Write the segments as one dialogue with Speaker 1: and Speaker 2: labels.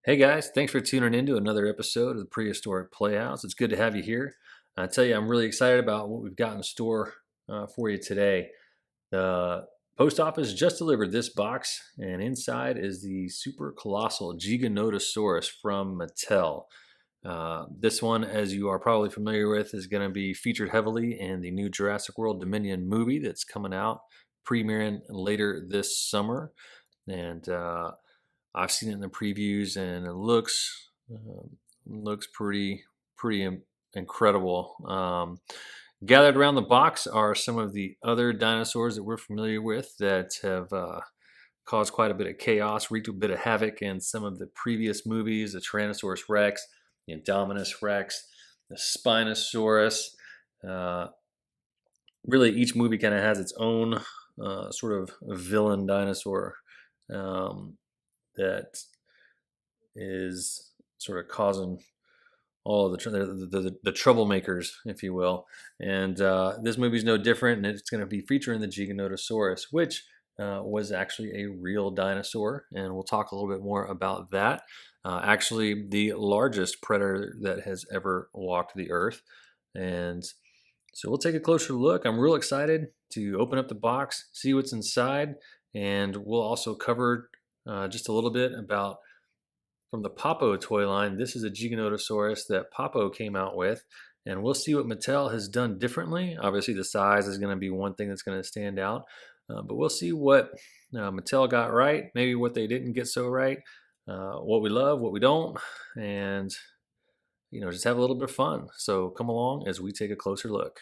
Speaker 1: Hey guys, thanks for tuning in to another episode of the Prehistoric Playhouse. It's good to have you here. I tell you, I'm really excited about what we've got in store for you today. The post office just delivered this box, and inside is the super colossal Giganotosaurus from Mattel. This one, as you are probably familiar with, is going to be featured heavily in the new Jurassic World Dominion movie that's coming out, premiering later this summer. And I've seen it in the previews, and it looks pretty incredible. Gathered around the box are some of the other dinosaurs that we're familiar with that have caused quite a bit of chaos, wreaked a bit of havoc in some of the previous movies: the Tyrannosaurus Rex, the Indominus Rex, the Spinosaurus. Uh, really, each movie kind of has its own sort of villain dinosaur. Um, that is sort of causing all of the troublemakers, if you will. And this movie is no different, and it's going to be featuring the Giganotosaurus, which was actually a real dinosaur, and we'll talk a little bit more about that. Actually, the largest predator that has ever walked the earth. And so we'll take a closer look. I'm real excited to open up the box, see what's inside, and we'll also cover just a little bit about from the Popo toy line. This is a Giganotosaurus that Popo came out with, and we'll see what Mattel has done differently. Obviously, the size is going to be one thing that's going to stand out, but we'll see what Mattel got right, maybe what they didn't get so right, what we love, what we don't, and just have a little bit of fun. So come along as we take a closer look.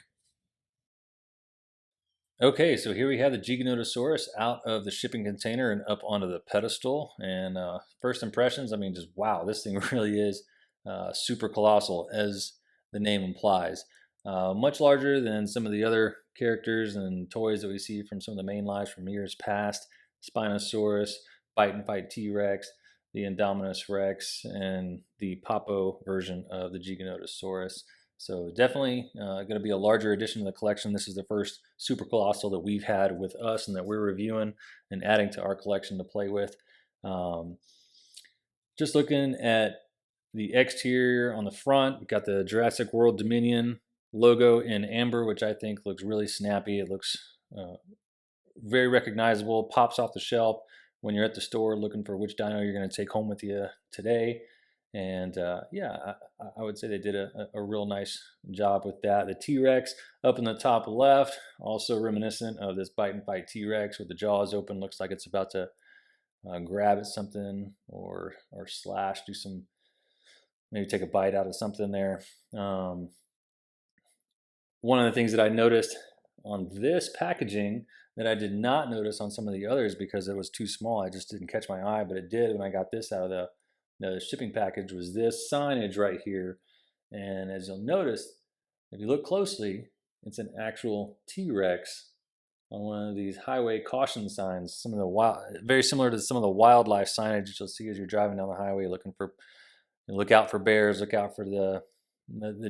Speaker 1: Okay, so here we have the Giganotosaurus out of the shipping container and up onto the pedestal. And first impressions, I mean, just wow, this thing really is super colossal, as the name implies. Much larger than some of the other characters and toys that we see from some of the main lines from years past: Spinosaurus, Bite and Fight T Rex, the Indominus Rex, and the Popo version of the Giganotosaurus. So definitely going to be a larger addition to the collection. This is the first super colossal that we've had with us and that we're reviewing and adding to our collection to play with. Um, just looking at the exterior on the front, we've got the Jurassic World Dominion logo in amber, which I think looks really snappy. It looks very recognizable, pops off the shelf when you're at the store looking for which dino you're going to take home with you today. And yeah, I would say they did a real nice job with that. The T-Rex up in the top left, also reminiscent of this Bite and Fight T-Rex with the jaws open. Looks like it's about to grab at something or slash, do some, maybe take a bite out of something there. One of the things that I noticed on this packaging that I did not notice on some of the others because it was too small, I just didn't catch my eye, but it did when I got this out of the shipping package, was this signage right here. And as you'll notice, if you look closely, it's an actual T-Rex on one of these highway caution signs. Some of the very similar to some of the wildlife signage you'll see as you're driving down the highway, looking for, look out for bears, look out for the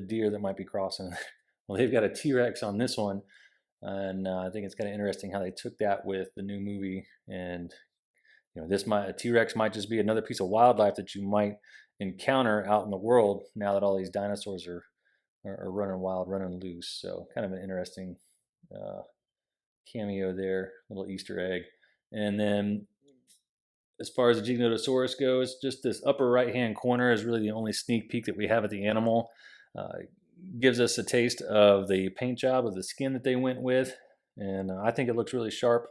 Speaker 1: deer that might be crossing. Well, they've got a T-Rex on this one, and I think it's kind of interesting how they took that with the new movie. And a T-Rex might just be another piece of wildlife that you might encounter out in the world now that all these dinosaurs are running wild, running loose. So kind of an interesting cameo there, little Easter egg. And then as far as the Giganotosaurus goes, just this upper right-hand corner is really the only sneak peek that we have at the animal. Gives us a taste of the paint job of the skin that they went with, and I think it looks really sharp.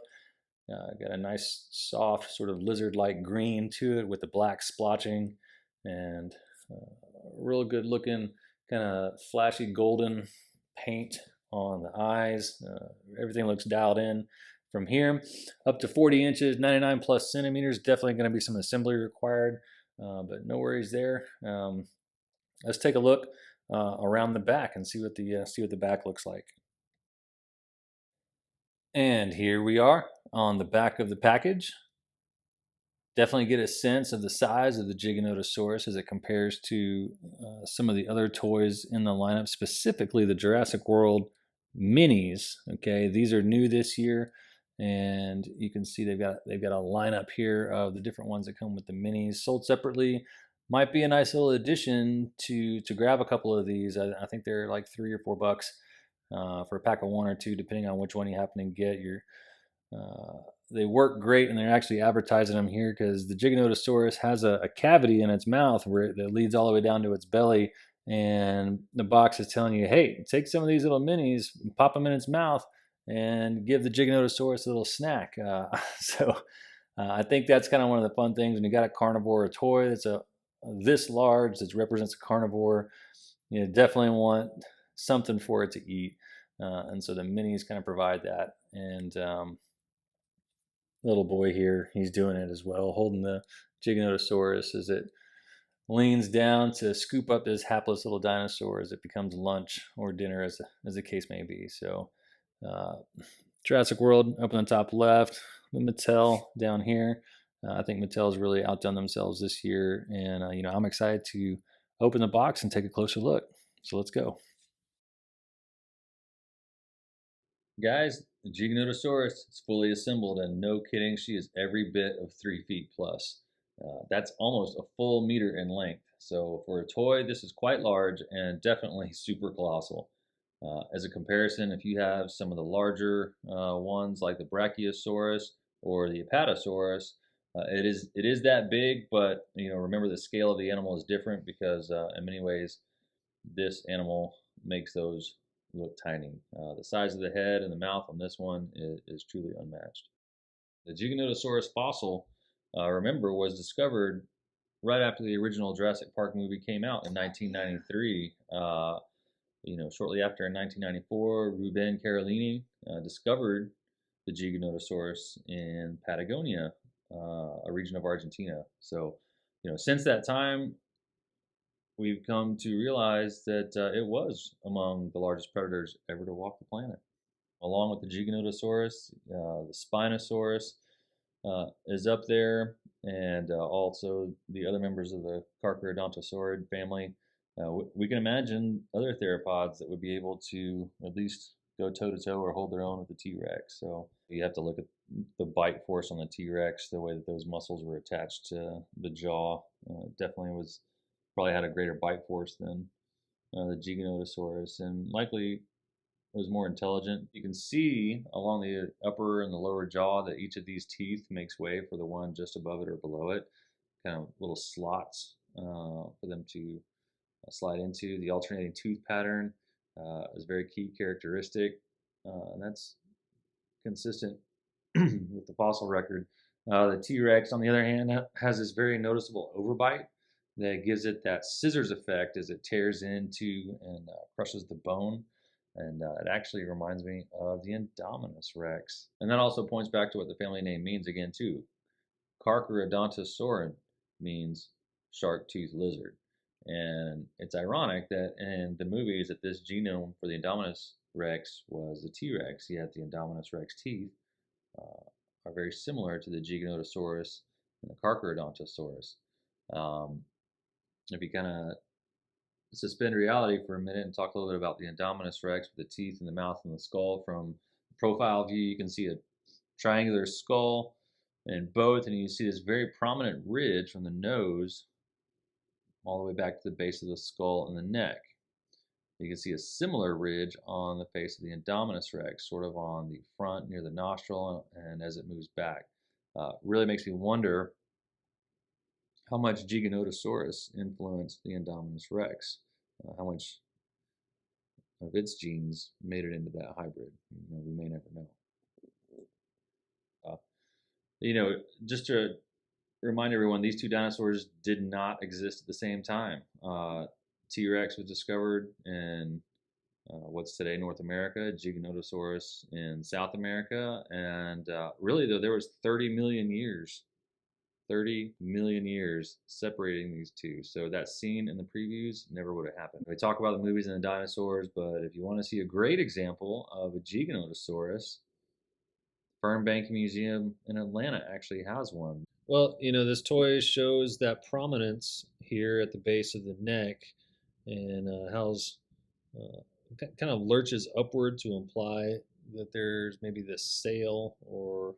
Speaker 1: Got a nice soft sort of lizard-like green to it with the black splotching, and real good looking kind of flashy golden paint on the eyes. Everything looks dialed in from here up to 40 inches, 99 plus centimeters. Definitely going to be some assembly required, but no worries there. Let's take a look around the back and see what the back looks like. And here we are on the back of the package. Definitely get a sense of the size of the Giganotosaurus as it compares to some of the other toys in the lineup, specifically the Jurassic World minis. Okay, these are new this year, and you can see they've got a lineup here of the different ones that come with the minis, sold separately. might be a nice little addition to grab a couple of these. I think they're like $3 or $4 for a pack of one or two, depending on which one you happen to get. Uh, they work great, and they're actually advertising them here because the Giganotosaurus has a cavity in its mouth that leads all the way down to its belly, and the box is telling you, hey, take some of these little minis, pop them in its mouth, and give the Giganotosaurus a little snack. So I think that's kind of one of the fun things when you got a carnivore, a toy that's this large that represents a carnivore. You definitely want something for it to eat, and so the minis kind of provide that. And little boy here, he's doing it as well, holding the Giganotosaurus as it leans down to scoop up this hapless little dinosaur as it becomes lunch or dinner, as the case may be. So, uh, Jurassic World up on the top left, the Mattel down here. I think Mattel's really outdone themselves this year, and I'm excited to open the box and take a closer look. So let's go. Guys, the Giganotosaurus is fully assembled, and no kidding, she is every bit of 3 feet plus. That's almost a full meter in length. So for a toy, this is quite large and definitely super colossal. As a comparison, if you have some of the larger ones like the Brachiosaurus or the Apatosaurus, it is that big, but remember the scale of the animal is different because in many ways this animal makes those look tiny. The size of the head and the mouth on this one is truly unmatched. The Giganotosaurus fossil, remember, was discovered right after the original Jurassic Park movie came out in 1993. Shortly after in 1994, Ruben Carolini discovered the Giganotosaurus in Patagonia, a region of Argentina. So, since that time, we've come to realize that it was among the largest predators ever to walk the planet. Along with the Giganotosaurus, the Spinosaurus is up there, and also the other members of the Carcharodontosaurid family. We can imagine other theropods that would be able to at least go toe to toe or hold their own with the T Rex. So you have to look at the bite force on the T Rex, the way that those muscles were attached to the jaw. Definitely was probably had a greater bite force than the Giganotosaurus, and likely was more intelligent. You can see along the upper and the lower jaw that each of these teeth makes way for the one just above it or below it, kind of little slots for them to slide into. The alternating tooth pattern is a very key characteristic, and that's consistent with the fossil record. The T Rex, on the other hand, has this very noticeable overbite that gives it that scissors effect as it tears into and crushes the bone. And it actually reminds me of the Indominus Rex. And that also points back to what the family name means again, too. Carcharodontosaurid means shark-toothed lizard. And it's ironic that in the movies that this genome for the Indominus Rex was the T-Rex, yet the Indominus Rex teeth are very similar to the Giganotosaurus and the Carcharodontosaurus. If you kind of suspend reality for a minute and talk a little bit about the Indominus Rex with the teeth and the mouth and the skull, from profile view, you can see a triangular skull in both, and you see this very prominent ridge from the nose all the way back to the base of the skull and the neck. You can see a similar ridge on the face of the Indominus Rex, sort of on the front near the nostril and as it moves back. Really makes me wonder how much Giganotosaurus influenced the Indominus Rex, how much of its genes made it into that hybrid. We may never know. Uh, just to remind everyone, these two dinosaurs did not exist at the same time. T Rex was discovered in what's today North America, Giganotosaurus in South America, and really, though, there was 30 million years separating these two. So that scene in the previews never would have happened. We talk about the movies and the dinosaurs, but if you want to see a great example of a Giganotosaurus, Fernbank Museum in Atlanta actually has one. Well, this toy shows that prominence here at the base of the neck, and how's uh, kind of lurches upward to imply that there's maybe this sail, or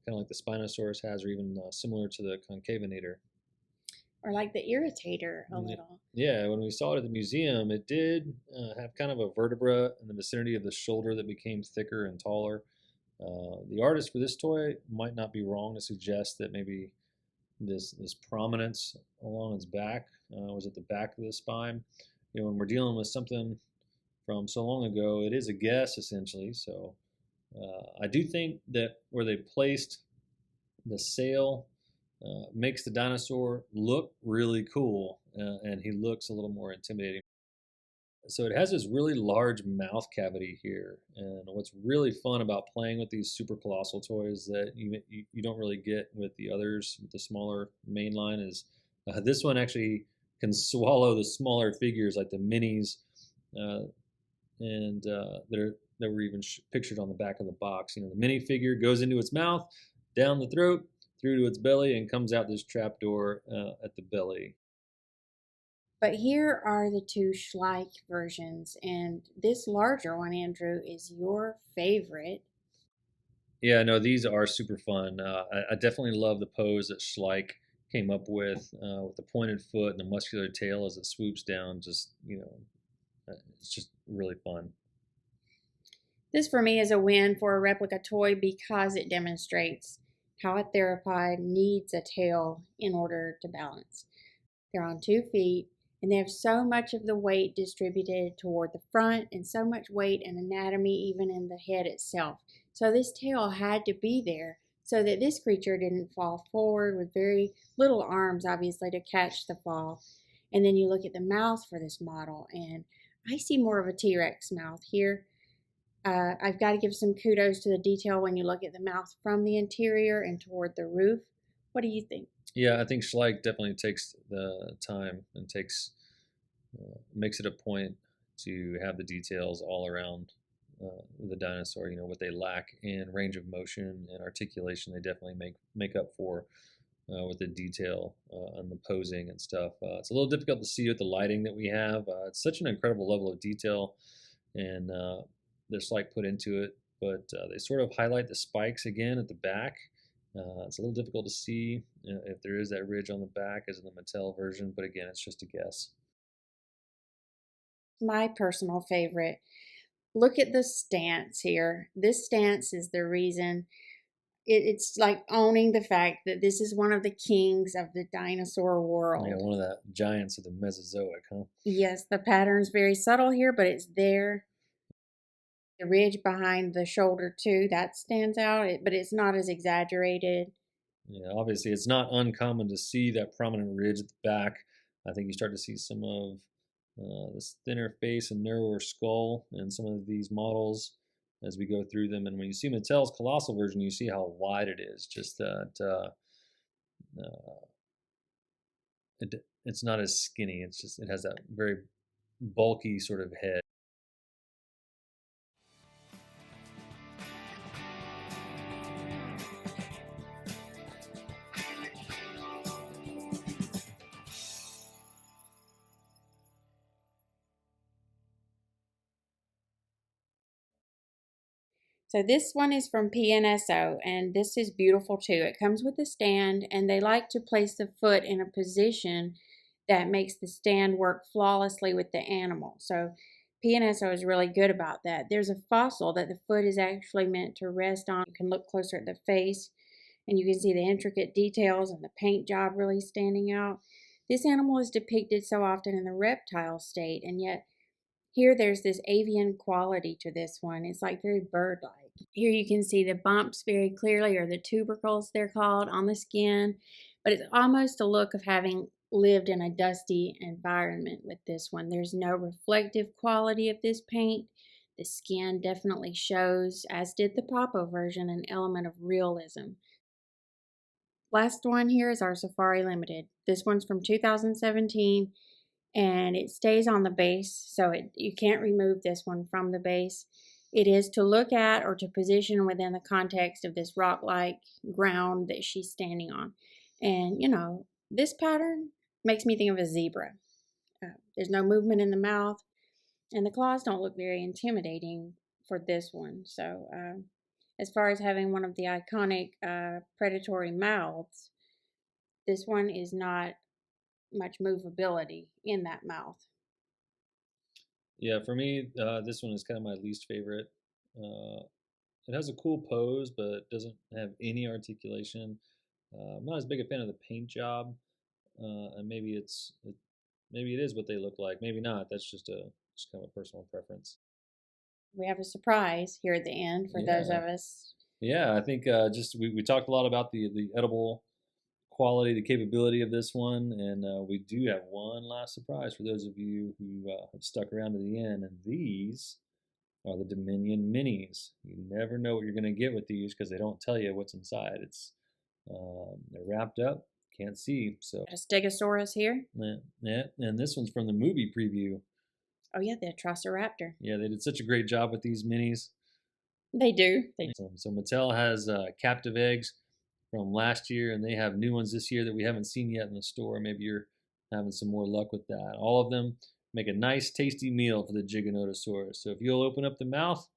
Speaker 1: kind of like the Spinosaurus has, or even similar to the Concavinator.
Speaker 2: or like the irritator a little.
Speaker 1: Yeah, when we saw it at the museum, it did have kind of a vertebra in the vicinity of the shoulder that became thicker and taller. The artist for this toy might not be wrong to suggest that maybe this prominence along its back was at the back of the spine. When we're dealing with something from so long ago, it is a guess essentially. So I do think that where they placed the sail makes the dinosaur look really cool, and he looks a little more intimidating. So it has this really large mouth cavity here, and what's really fun about playing with these super colossal toys that you don't really get with the others, with the smaller mainline, is this one actually can swallow the smaller figures like the minis, uh, and that were even pictured on the back of the box. The mini figure goes into its mouth, down the throat, through to its belly, and comes out this trap door at the belly.
Speaker 2: But here are the two Schleich versions, and this larger one, Andrew, is your favorite.
Speaker 1: Yeah, no, these are super fun. I definitely love the pose that Schleich came up with the pointed foot and the muscular tail as it swoops down. It's just really fun.
Speaker 2: This for me is a win for a replica toy because it demonstrates how a theropod needs a tail in order to balance. They're on 2 feet and they have so much of the weight distributed toward the front and so much weight and anatomy even in the head itself. So this tail had to be there so that this creature didn't fall forward with very little arms, obviously, to catch the fall. And then you look at the mouth for this model, and I see more of a T-Rex mouth here. I've got to give some kudos to the detail when you look at the mouth from the interior and toward the roof. What do you think?
Speaker 1: Yeah, I think Schleich definitely takes the time and makes it a point to have the details all around the dinosaur. What they lack in range of motion and articulation, they definitely make up for with the detail on the posing and stuff. It's a little difficult to see with the lighting that we have. It's such an incredible level of detail, and there's like put into it, but they sort of highlight the spikes again at the back. It's a little difficult to see if there is that ridge on the back as in the Mattel version, but again, it's just a guess.
Speaker 2: My personal favorite. Look at the stance here. This stance is the reason. It's like owning the fact that this is one of the kings of the dinosaur
Speaker 1: Yeah,
Speaker 2: world.
Speaker 1: one of the giants of the Mesozoic, huh?
Speaker 2: Yes, the pattern's very subtle here, but it's there. The ridge behind the shoulder, too, that stands out, but it's not as exaggerated.
Speaker 1: Yeah, obviously, it's not uncommon to see that prominent ridge at the back. I think you start to see some of this thinner face and narrower skull in some of these models as we go through them. And when you see Mattel's Colossal version, you see how wide it is. Just that uh, it's not as skinny. It has that very bulky sort of head.
Speaker 2: So this one is from PNSO, and this is beautiful too. It comes with a stand, and they like to place the foot in a position that makes the stand work flawlessly with the animal. So PNSO is really good about that. There's a fossil that the foot is actually meant to rest on. You can look closer at the face, and you can see the intricate details and the paint job really standing out. This animal is depicted so often in the reptile state, and yet here there's this avian quality to this one. It's like very bird-like. Here you can see the bumps very clearly, or the tubercles they're called, on the skin, but it's almost a look of having lived in a dusty environment with this one. There's no reflective quality of this paint. The skin definitely shows, as did the Papo version, an element of realism. Last one here is our Safari Limited. This one's from 2017 and it stays on the base, so you can't remove this one from the base. It is to look at or to position within the context of this rock-like ground that she's standing on. And this pattern makes me think of a zebra. There's no movement in the mouth, and the claws don't look very intimidating for this one. So as far as having one of the iconic predatory mouths, this one is not much movability in that mouth.
Speaker 1: Yeah, for me, this one is kind of my least favorite. Uh, it has a cool pose, but doesn't have any articulation. I'm not as big a fan of the paint job, and maybe it is what they look like. Maybe not. That's just kind of a personal preference.
Speaker 2: We have a surprise here at the end for those
Speaker 1: Yeah,
Speaker 2: of us.
Speaker 1: yeah. I think just we talked a lot about the edible quality, the capability of this one, and we do have one last surprise for those of you who have stuck around to the end. And these are the Dominion Minis. You never know what you're going to get with these because they don't tell you what's inside. They're wrapped up, can't see. So
Speaker 2: A Stegosaurus here.
Speaker 1: yeah, yeah. And this one's from the movie preview.
Speaker 2: Oh yeah, the Atrociraptor.
Speaker 1: Yeah, they did such a great job with these minis.
Speaker 2: They do.
Speaker 1: So Mattel has captive eggs from last year, and they have new ones this year that we haven't seen yet in the store. Maybe you're having some more luck with that. All of them make a nice, tasty meal for the Giganotosaurus. So if you'll open up the mouth,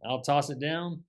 Speaker 1: I'll toss it down.